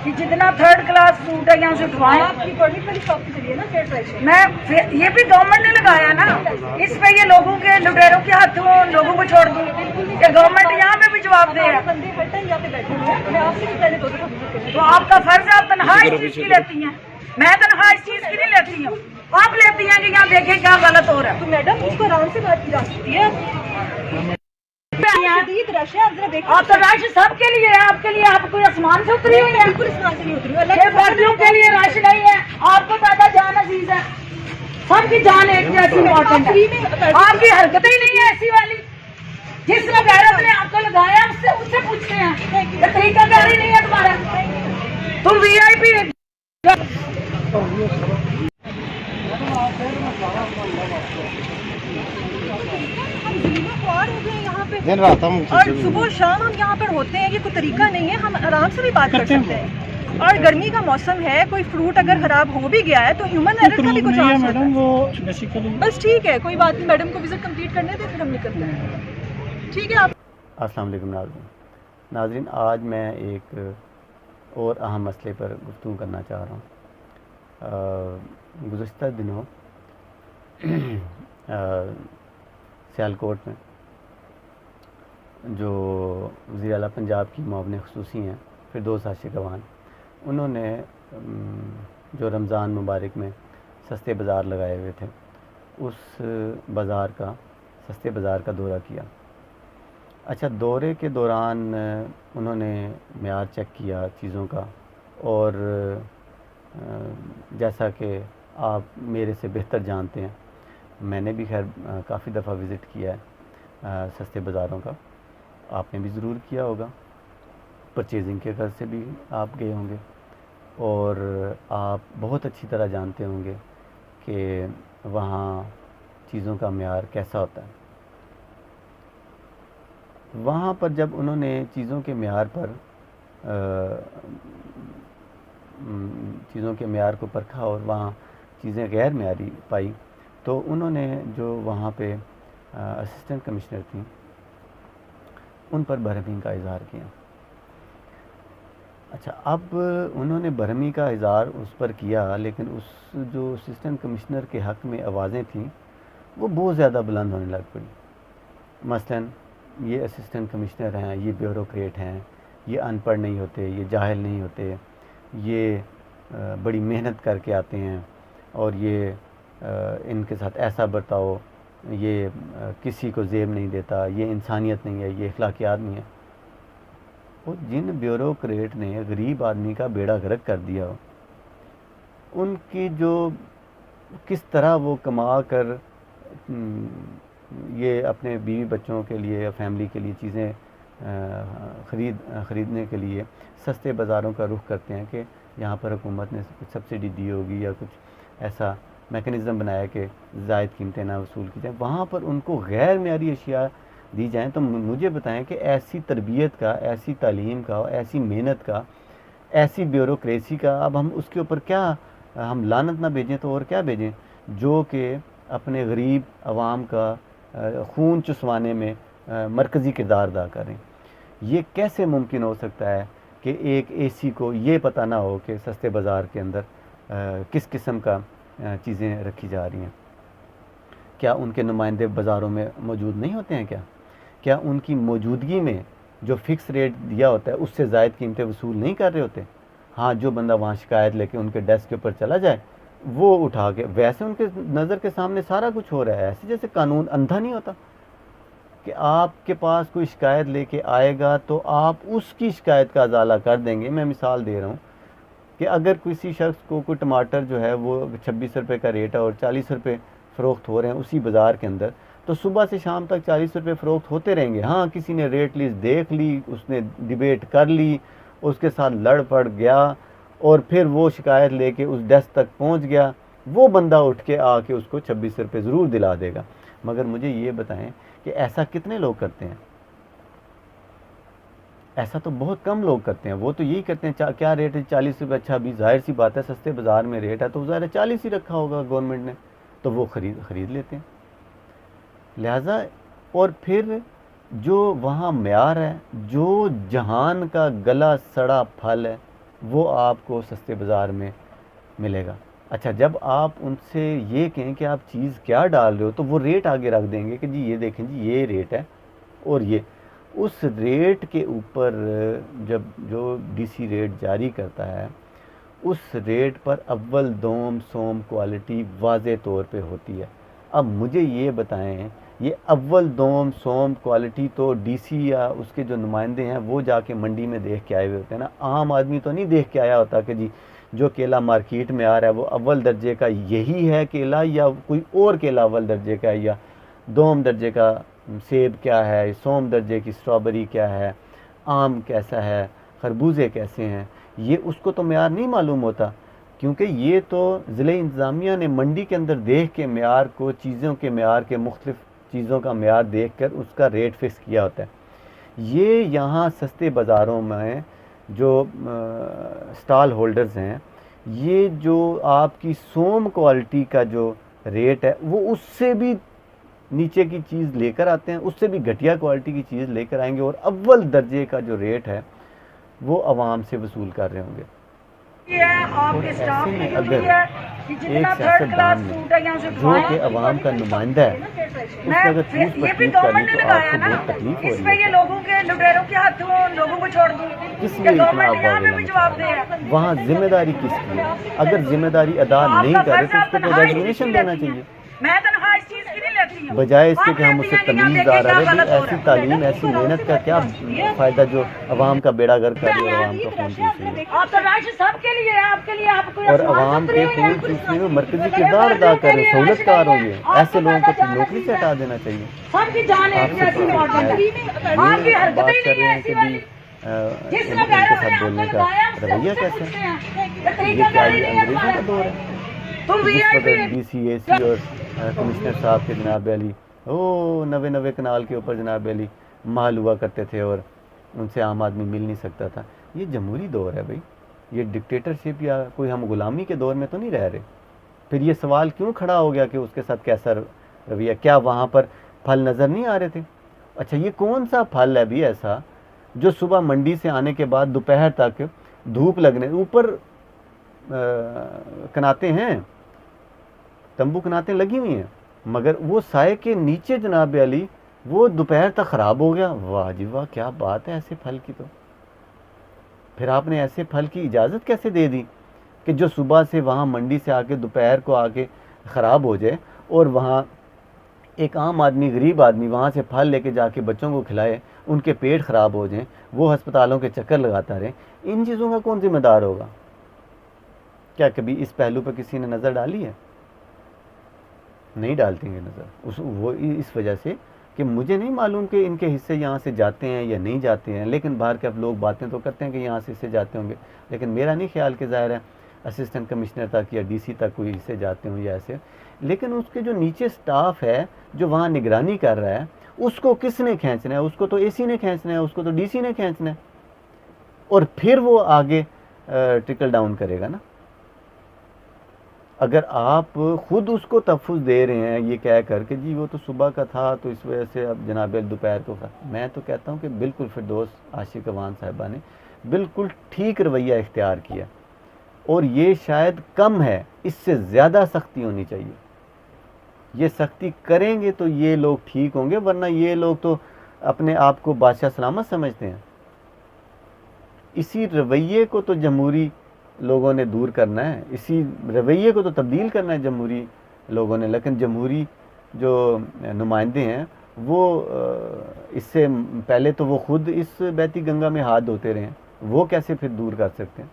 कि जितना third class fruit है यहाँ से उठवाएं। आपकी परमिट वाली शॉप के जरिए ना फेयर ट्राई से। मैं ये भी गवर्नमेंट ने लगाया ना, इस पे ये लोगों के लुटेरों के हाथों लोगों को छोड़ दूं, ये गवर्नमेंट यहाँ पे भी जवाब दे। बंदे हर टाइम यहाँ पे बैठे हुए हैं, मैं आपसे भी पहले 2 दफा विजिट करने। तो आपका फर्ज है, आप तनख्वाह इस चीज की लेती हैं, मैं तनख्वाह इस चीज की नहीं लेती हूँ। आप लेती हैं कि यहाँ देखें क्या गलत हो रहा है। तो मैडम उसको आराम से बात की जा सकती है। रश है, आप जरा देखिए। आप तो रश सबके लिए है, आपके लिए आप कोई आसमान से उतरी हुई है? बिल्कुल आसमान से नहीं उतरी हुई। ये फर्जियों के लिए रश नहीं है, आपको ज्यादा जान अजीज है, सबकी जान एक जैसी इम्पोर्टेंट है। आपकी हरकतें ही नहीं है ऐसी वाली। जिसने गैरत ने आपको लगाया उससे पूछते हैं, ये तरीका कारी नहीं है तुम्हारा, तुम VIP। दिन रात हम और सुबह शाम हम यहाँ पर होते हैं, ये कोई तरीका नहीं है। हम आराम से भी बात कर सकते हैं। और गर्मी का मौसम है, कोई फ्रूट अगर खराब हो भी गया है तो ह्यूमन एरर का भी कुछ चांस होता है। वो बेसिकली बस ठीक है, कोई बात नहीं, मैडम को विजिट कंप्लीट करने दें, फिर हम निकलते हैं। ठीक है। आप अस्सलाम वालेकुम नाज़रीन, आज मैं एक और अहम मसले पर गुफ्तगू करना चाह रहा हूँ। गुज़श्ता दिनों सियालकोट में जो वज़ीर आला पंजाब की मुआविन ख़ुसूसी हैं फिरदौस आशिक़वान, उन्होंने जो रमज़ान मुबारक में सस्ते बाज़ार लगाए हुए थे, उस सस्ते बाज़ार का दौरा किया। अच्छा, दौरे के दौरान उन्होंने मेयार चेक किया चीज़ों का, और जैसा कि आप मेरे से बेहतर जानते हैं, मैंने भी खैर काफ़ी दफ़ा विज़िट किया है सस्ते बाज़ारों का, आपने भी ज़रूर किया होगा, परचेजिंग के घर से भी आप गए होंगे, और आप बहुत अच्छी तरह जानते होंगे कि वहाँ चीज़ों का मेयार कैसा होता है। वहाँ पर जब उन्होंने चीज़ों के मेयार को परखा और वहाँ चीज़ें गैर मेयारी पाई, तो उन्होंने जो वहाँ पे असिस्टेंट कमिश्नर थी, उन पर बरहमी का इज़हार किया। अच्छा, अब उन्होंने बरहमी का इज़हार उस पर किया, लेकिन उस जो असिस्टेंट कमिश्नर के हक़ में आवाज़ें थीं वो बहुत ज़्यादा बुलंद होने लग पड़ी। मसलन ये असिस्टेंट कमिश्नर हैं, ये ब्यूरोक्रेट हैं, ये अनपढ़ नहीं होते, ये जाहिल नहीं होते, ये बड़ी मेहनत करके आते हैं, और ये इनके साथ ऐसा बर्ताव, ये किसी को ज़ेब नहीं देता, ये इंसानियत नहीं है, ये अखलाकियात नहीं है। और जिन ब्यूरोक्रेट ने गरीब आदमी का बेड़ा गर्क कर दिया, उनकी जो किस तरह वो कमा कर ये अपने बीवी बच्चों के लिए या फैमिली के लिए चीज़ें ख़रीदने के लिए सस्ते बाज़ारों का रुख करते हैं कि यहाँ पर हुकूमत ने कुछ सब्सिडी दी होगी या कुछ ऐसा मैकेनिज़्म बनाया कि ज़ायद कीमतें ना वसूल की जाएँ, वहाँ पर उनको गैर मेयारी अशिया दी जाएँ। तो मुझे बताएं कि ऐसी तरबियत का, ऐसी तालीम का, ऐसी मेहनत का, ऐसी ब्यूरोक्रेसी का अब हम उसके ऊपर क्या हम लानत ना भेजें तो और क्या भेजें, जो कि अपने गरीब आवाम का खून चुसवाने में मरकज़ी किरदार अदा करें। ये कैसे मुमकिन हो सकता है कि एक AC को ये पता ना हो कि सस्ते बाज़ार के अंदर किस किस्म का चीज़ें रखी जा रही हैं? क्या उनके नुमाइंदे बाज़ारों में मौजूद नहीं होते हैं? क्या उनकी मौजूदगी में जो फ़िक्स रेट दिया होता है उससे ज़ायद कीमतें वसूल नहीं कर रहे होते? हाँ, जो बंदा वहाँ शिकायत लेके उनके डेस्क के ऊपर चला जाए, वो उठा के, वैसे उनके नज़र के सामने सारा कुछ हो रहा है, ऐसे जैसे कानून अंधा नहीं होता कि आपके पास कोई शिकायत लेके आएगा तो आप उसकी शिकायत का अजाला कर देंगे। मैं मिसाल दे रहा हूँ कि अगर किसी शख्स को कोई टमाटर जो है वो 26 रुपये का रेट है और 40 रुपये फ़रोख्त हो रहे हैं उसी बाज़ार के अंदर, तो सुबह से शाम तक 40 रुपये फ़रोख्त होते रहेंगे। हाँ, किसी ने रेट लिस्ट देख ली, उसने डिबेट कर ली, उसके साथ लड़ पड़ गया और फिर वो शिकायत लेके उस डेस्क तक पहुंच गया, वो बंदा उठ के आके उसको 26 रुपये ज़रूर दिला देगा। मगर मुझे ये बताएं कि ऐसा कितने लोग करते हैं? ऐसा तो बहुत कम लोग करते हैं। वो तो यही करते हैं, क्या रेट है 40 रुपये, अच्छा अभी जाहिर सी बात है सस्ते बाज़ार में रेट है तो ज़ाहिर 40 ही रखा होगा गवर्नमेंट ने, तो वो ख़रीद लेते हैं। लिहाजा और फिर जो वहाँ म्यार है, जो जहान का गला सड़ा फल है वो आपको सस्ते बाज़ार में मिलेगा। अच्छा, जब आप उनसे ये कहें कि आप चीज़ क्या डाल रहे हो, तो वो रेट आगे रख देंगे कि जी ये देखें जी ये रेट है, और ये उस रेट के ऊपर जब जो डीसी रेट जारी करता है, उस रेट पर अव्वल दोम सोम क्वालिटी वाज़े तौर पे होती है। अब मुझे ये बताएं, ये अव्वल दोम सोम क्वालिटी तो डीसी या उसके जो नुमाइंदे हैं वो जाके मंडी में देख के आए हुए होते हैं ना। आम आदमी तो नहीं देख के आया होता कि जी जो केला मार्केट में आ रहा है वो अव्वल दर्जे का यही है केला, या कोई और केला अव्वल दर्जे का है, या दोम दर्जे का सेब क्या है, सोम दर्जे की स्ट्रॉबेरी क्या है, आम कैसा है, खरबूजे कैसे हैं, ये उसको तो मेयार नहीं मालूम होता, क्योंकि ये तो ज़िले इंतज़ामिया ने मंडी के अंदर देख के मेयार को, चीज़ों के मेयार के, मुख्तलिफ़ चीज़ों का मेयार देख कर उसका रेट फिक्स किया होता है। ये यहाँ सस्ते बाज़ारों में जो स्टॉल होल्डर्स हैं, ये जो आपकी सोम क्वालिटी का जो रेट है वो उससे भी नीचे की चीज़ लेकर आते हैं, उससे भी घटिया क्वालिटी की चीज़ लेकर आएंगे, और अव्वल दर्जे का जो रेट है वो आवाम से वसूल कर रहे होंगे। ये है आपके और स्टाफ ऐसे की में ड्यूटी अगर है कि एक जितना थर्ड क्लास सियासतदान फूड है यहाँ से जो उठवाएं। कि अवाम का नुमाइंदा है, उसने अगर चूज ये भी पटनीत गवर्नमेंट करनी ने तो लगाया आपको ना, बहुत तकलीफ हो इसमें रही ये है। लोगों के लुटेरों के हाथों लोगों को छोड़ दूं किस कि लिए इतना गवर्नमेंट यहाँ पे अफवाह भी जवाब दे है। वहाँ जिम्मेदारी किसकी है? अगर जिम्मेदारी अदा नहीं करे तो उसको तो रेजिग्नेशन देना चाहिए, मैं तनख्वाह इस चीज की नहीं लेती हूँ, बजाय इसके आप कि हम लेती उससे हैं कि यहाँ तमीज़ देखिए आ रहा क्या है। गलत हो ऐसी रहा है। तालीम, ऐसी मेहनत का क्या फ़ायदा जो अवाम का बेड़ा गर्क कर रही है और अवाम का खून चूस रही है। आप तो राष्ट्र सबके लिए है, आपके लिए आपको और अवाम के खून चूसने में मरकजी किरदार अदा करें, सहूलतकार होंगे, ऐसे लोगों को फिर नौकरी से हटा देना चाहिए। सबकी जान एक आपसे जैसी इम्पोर्टेंट है, आपकी ये हरकतें बात ही कर नहीं रहे है हैं कि ऐसी भी वाली। जिसमें इनके गैरों ने साथ आपको बोलने का लगाया रवैया उससे कैसा पूछते है? हैं, ये ये तरीका क्या कारी ये नहीं है अंग्रेज़ों का तुम्हारा। दौर है? तुम जिस वीआईपी वक्त डीसीएसी और कमिश्नर साहब के जनाब अली ओ नवे नवे कनाल के ऊपर जनाब अली माल हुआ करते थे और उनसे आम आदमी मिल नहीं सकता था। ये जमहूरी दौर है भाई, ये डिक्टेटरशिप या कोई हम गुलामी के दौर में तो नहीं रह रहे। फिर ये सवाल क्यों खड़ा हो गया कि उसके साथ कैसा रवैया? क्या वहाँ पर फल नज़र नहीं आ रहे थे? अच्छा, ये कौन सा फल है भी ऐसा जो सुबह मंडी से आने के बाद दोपहर तक धूप लगने, ऊपर कनाते हैं, तंबू कनातें लगी हुई हैं, मगर वो साए के नीचे जनाब अली वो दोपहर तक ख़राब हो गया। वाह जी वाह, क्या बात है ऐसे फल की। तो फिर आपने ऐसे फल की इजाज़त कैसे दे दी कि जो सुबह से वहाँ मंडी से आके दोपहर को आके ख़राब हो जाए, और वहाँ एक आम आदमी, गरीब आदमी वहाँ से फल लेके जाके बच्चों को खिलाए, उनके पेट ख़राब हो जाएं, वो अस्पतालों के चक्कर लगाता रहे। इन चीज़ों का कौन जिम्मेदार होगा? क्या कभी इस पहलू पर किसी ने नज़र डाली है? नहीं डालती है नज़र। वो इस वजह से कि मुझे नहीं मालूम कि इनके हिस्से यहाँ से जाते हैं या नहीं जाते हैं, लेकिन बाहर के अब लोग बातें तो करते हैं कि यहाँ से हिस्से जाते होंगे, लेकिन मेरा नहीं ख्याल कि ज़ाहिर है असिस्टेंट कमिश्नर तक या डीसी तक कोई हिस्से जाते हों या ऐसे। लेकिन उसके जो नीचे स्टाफ है जो वहाँ निगरानी कर रहा है, उसको किसने खींचना है? उसको तो एसी ने खींचना है, उसको तो डीसी ने खींचना है, और फिर वो आगे ट्रिकल डाउन करेगा ना। अगर आप खुद उसको तहफ़्फ़ुज़ दे रहे हैं ये कह कर कि जी वो तो सुबह का था तो इस वजह से अब जनाब दोपहर को था, मैं तो कहता हूँ कि बिल्कुल फिरदौस आशिक अवान साहिबा ने बिल्कुल ठीक रवैया इख्तियार किया, और ये शायद कम है, इससे ज़्यादा सख्ती होनी चाहिए। ये सख्ती करेंगे तो ये लोग ठीक होंगे, वरना ये लोग तो अपने आप को बादशाह सलामत समझते हैं। इसी रवैये को तो जमहूरी लोगों ने दूर करना है, इसी रवैये को तो तब्दील करना है जमहूरी लोगों ने। लेकिन जमहूरी जो नुमाइंदे हैं वो इससे पहले तो वो खुद इस बहती गंगा में हाथ धोते रहे हैं, वो कैसे फिर दूर कर सकते हैं?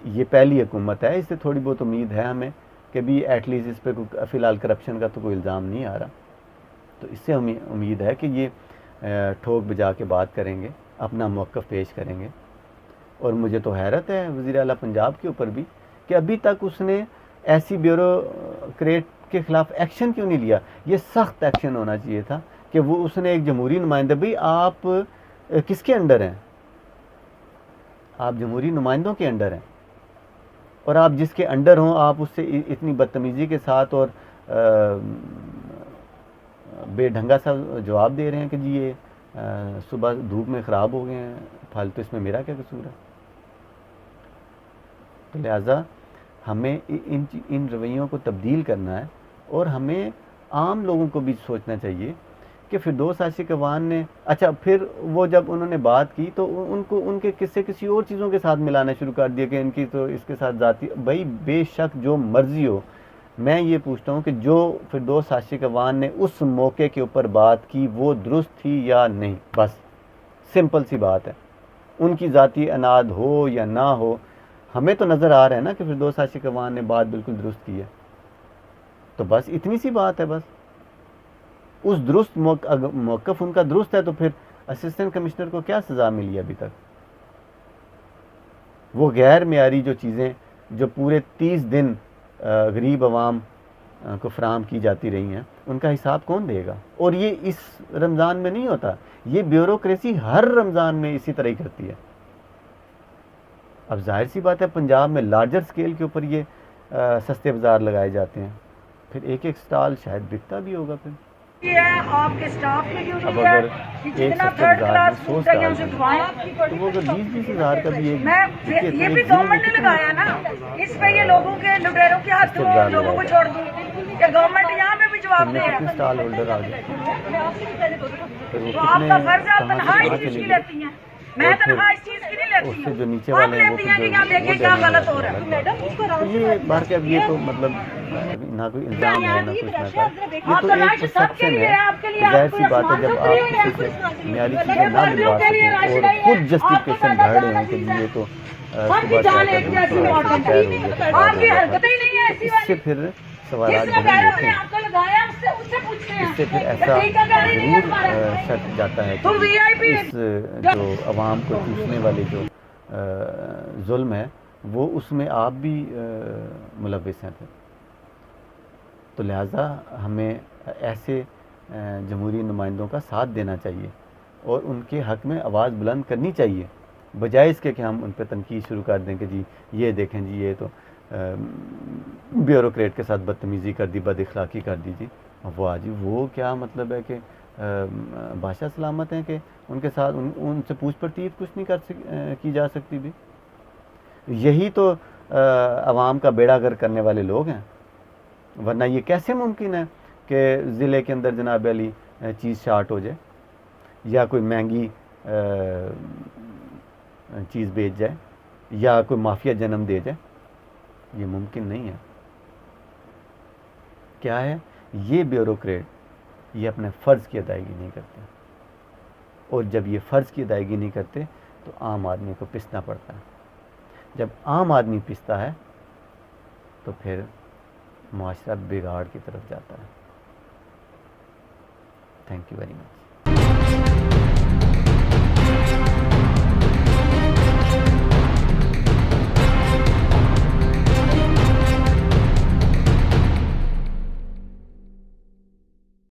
ये पहली हुकूमत है, इससे थोड़ी बहुत उम्मीद है हमें कि भी एटलीस्ट इस पर फ़िलहाल करप्शन का तो कोई इल्ज़ाम नहीं आ रहा, तो इससे हमें उम्मीद है कि ये ठोक बजा के बात करेंगे, अपना मौक़िफ़ पेश करेंगे। और मुझे तो हैरत है वज़ीर आला पंजाब के ऊपर भी कि अभी तक उसने ऐसी ब्यूरोक्रेट के ख़िलाफ़ एक्शन क्यों नहीं लिया। ये सख्त एक्शन होना चाहिए था कि वो उसने एक जमहूरी नुमाइंदा, भाई आप किसके अंडर हैं? आप जमहूरी नुमाइंदों के अंडर हैं, और आप जिसके अंडर हों आप उससे इतनी बदतमीज़ी के साथ और बेढंगा सा जवाब दे रहे हैं कि जी ये सुबह धूप में ख़राब हो गए हैं फल, तो इसमें मेरा क्या कसूर है? तो लिहाजा हमें इन रवैयों को तब्दील करना है, और हमें आम लोगों को भी सोचना चाहिए कि फिरदौस आशिक अवान ने, अच्छा फिर वो जब उन्होंने बात की तो उनको उनके किस्से किसी और चीज़ों के साथ मिलाना शुरू कर दिया कि इनकी तो इसके साथ जाती, भाई बेशक जो मर्जी हो, मैं ये पूछता हूँ कि जो फिरदौस आशिक अवान ने उस मौके के ऊपर बात की वो दुरुस्त थी या नहीं, बस सिंपल सी बात है। उनकी ज़ाती अनाद हो या ना हो, हमें तो नज़र आ रहा है ना कि फिरदौस आशिक अवान ने बात बिल्कुल दुरुस्त की है, तो बस इतनी सी बात है। बस उस दुरुस्त मौक़िफ़ उनका दुरुस्त है, तो फिर असिस्टेंट कमिश्नर को क्या सज़ा मिली अभी तक? वो गैर मेयारी जो चीज़ें जो पूरे 30 दिन गरीब आवाम को फराहम की जाती रही हैं, उनका हिसाब कौन देगा? और ये इस रमज़ान में नहीं होता, ये ब्यूरोक्रेसी हर रमज़ान में इसी तरह ही करती है। अब जाहिर सी बात है पंजाब में लार्जर स्केल के ऊपर ये सस्ते बाज़ार लगाए जाते हैं, फिर एक एक स्टॉल शायद बिकता भी होगा। फिर ये आपके स्टाफ की ड्यूटी अब है अगर कि एक जितना सस्ते थर्ड बाज़ार क्लास में 100 फूड है स्टॉल उसे हैं, खवाएं। तो वो अगर 20-20 हज़ार का भी एक मैं टिकट, ये एक भी दिन गवर्नमेंट ने में लगाया ना, इस पे ये लोगों के लुटेरों के हाथ बाजार लोगों को लगाया। छोड़ दूं कि गवर्नमेंट यहाँ पे भी जवाब दे। कितने स्टॉल होल्डर आ गए, फिर वो तो आपका फर्ज है, आप कहाँ तनख्वाह से इस कहाँ चीज चले की गए? लेती हैं, मैं और फिर तनख्वाह इस चीज की नहीं लेती उससे हूँ। जो नीचे आप वाले हैं वो लेती फिर हैं कि यहाँ देखिए क्या गलत हो रहा है। मैडम उसको तो आराम से ये बात बार के अब ये तो कीजिए। मतलब ना कोई इल्ज़ाम है ना कुछ ना कर, ये आप तो तो एक राशि सबके परसेप्शन लिए है। है, आपके लिए जाहिर आपको सी बात है आसमान जब से आप फ्री है। किसी से मियारी ये चीज़ें ना मर्जियों दिलवा के लिए सकें राशि और नहीं है, खुद जस्टिफिकेशन आपको झाड़े ज्यादा हैं कि जी ये तो सबकी जान एक जैसी इम्पोर्टेंट है। आपकी हरकतें ही नहीं है ऐसी इससे वाली। फिर सवाल जिस वगैरह ने आपको लगाया उससे पूछते हैं। इससे फिर तो ऐसा ठीक है, गाड़ी नहीं है तुम्हारा। ज़रूर शक जाता है तुम कि VIP इस जो अवाम को चूसने वाली जो जुल्म है वो उसमें आप भी मुलव्विस हैं फिर। तो लिहाजा हमें ऐसे जमहूरी नुमाइंदों का साथ देना चाहिए और उनके हक़ में आवाज़ बुलंद करनी चाहिए, बजाय इसके कि हम उन पर तनकीद शुरू कर दें कि जी ये देखें जी ये तो ब्यूरोक्रेट के साथ बदतमीज़ी कर दी, बद इखलाक़ी कर दी जी। वाह जी, वो क्या मतलब है कि बादशाह सलामत हैं कि उनके साथ उनसे पूछ परतीत कुछ नहीं की जा सकती भी। यही तो अवाम का बेड़ा गर्क करने वाले लोग हैं, वरना ये कैसे मुमकिन है कि ज़िले के अंदर जनाब अली चीज़ शार्ट हो जाए या कोई महंगी चीज़ बेच जाए या कोई माफिया जन्म दे जाए। ये मुमकिन नहीं है। क्या है, ये ब्यूरोक्रेट ये अपने फ़र्ज़ की अदायगी नहीं करते, और जब ये फ़र्ज़ की अदायगी नहीं करते तो आम आदमी को पिसना पड़ता है। जब आम आदमी पिसता है तो फिर मुआशरा बिगाड़ की तरफ जाता है। Thank you very much.